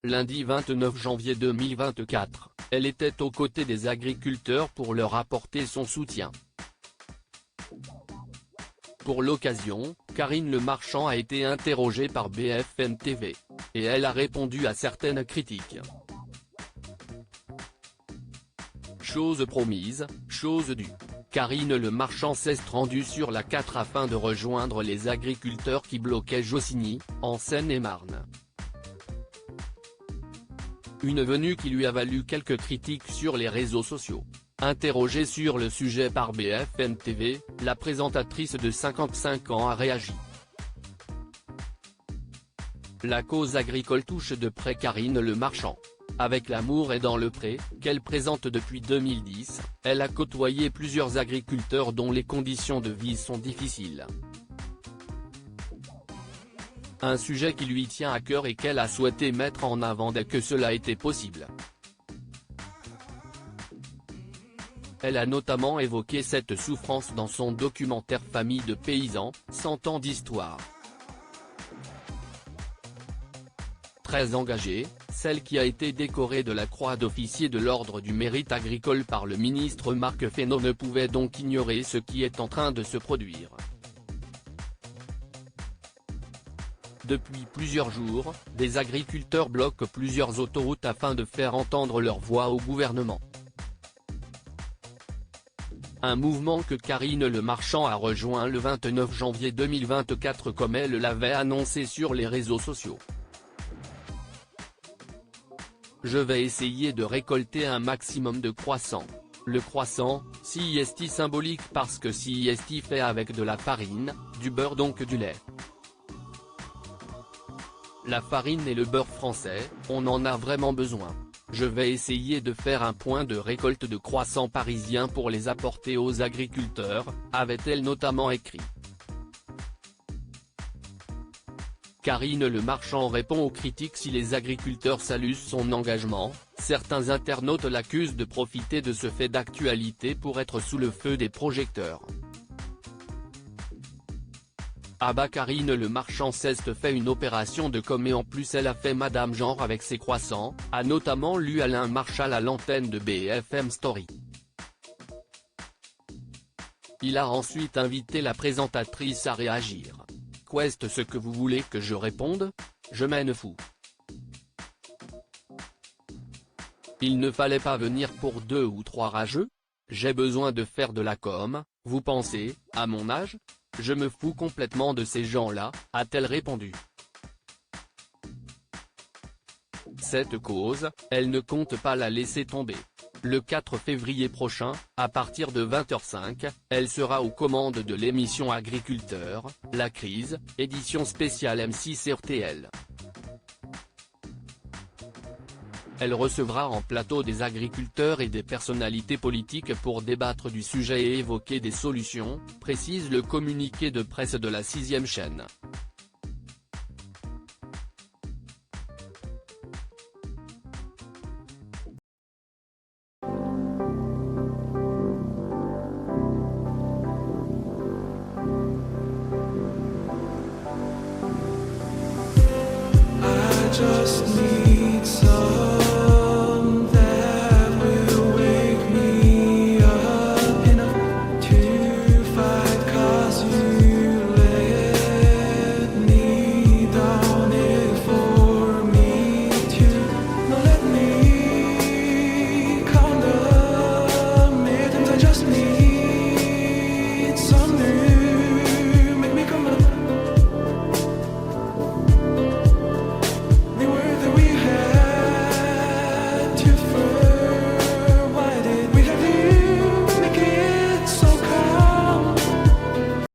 Lundi 29 janvier 2024, elle était aux côtés des agriculteurs pour leur apporter son soutien. Pour l'occasion, Karine Le Marchand a été interrogée par BFM TV. Et elle a répondu à certaines critiques. Chose promise, chose due. Karine Le Marchand s'est rendue sur la 4 afin de rejoindre les agriculteurs qui bloquaient Jossigny, en Seine-et-Marne. Une venue qui lui a valu quelques critiques sur les réseaux sociaux. Interrogée sur le sujet par BFM TV, la présentatrice de 55 ans a réagi. La cause agricole touche de près Karine Le Marchand. Avec L'amour est dans le pré, qu'elle présente depuis 2010, elle a côtoyé plusieurs agriculteurs dont les conditions de vie sont difficiles. Un sujet qui lui tient à cœur et qu'elle a souhaité mettre en avant dès que cela était possible. Elle a notamment évoqué cette souffrance dans son documentaire Famille de paysans, 100 ans d'histoire. Très engagée, celle qui a été décorée de la croix d'officier de l'ordre du mérite agricole par le ministre Marc Fesneau ne pouvait donc ignorer ce qui est en train de se produire. Depuis plusieurs jours, des agriculteurs bloquent plusieurs autoroutes afin de faire entendre leur voix au gouvernement. Un mouvement que Karine Le Marchand a rejoint le 29 janvier 2024 comme elle l'avait annoncé sur les réseaux sociaux. Je vais essayer de récolter un maximum de croissants. Le croissant, si est symbolique parce que si est fait avec de la farine, du beurre donc du lait. La farine et le beurre français, on en a vraiment besoin. Je vais essayer de faire un point de récolte de croissants parisiens pour les apporter aux agriculteurs, avait-elle notamment écrit. Karine Le Marchand répond aux critiques. Si les agriculteurs saluent son engagement, certains internautes l'accusent de profiter de ce fait d'actualité pour être sous le feu des projecteurs. Ah bah Karine Le Marchand s'est fait une opération de com et en plus elle a fait Madame Genre avec ses croissants, a notamment lu Alain Marchal à l'antenne de BFM Story. Il a ensuite invité la présentatrice à réagir. Qu'est-ce ce que vous voulez que je réponde? Je m'en fous. Il ne fallait pas venir pour 2 ou 3 rageux? J'ai besoin de faire de la com, vous pensez, à mon âge? Je me fous complètement de ces gens-là, a-t-elle répondu. Cette cause, elle ne compte pas la laisser tomber. Le 4 février prochain, à partir de 20h05, elle sera aux commandes de l'émission Agriculteurs, la crise, édition spéciale M6 RTL. Elle recevra en plateau des agriculteurs et des personnalités politiques pour débattre du sujet et évoquer des solutions, précise le communiqué de presse de la 6e chaîne.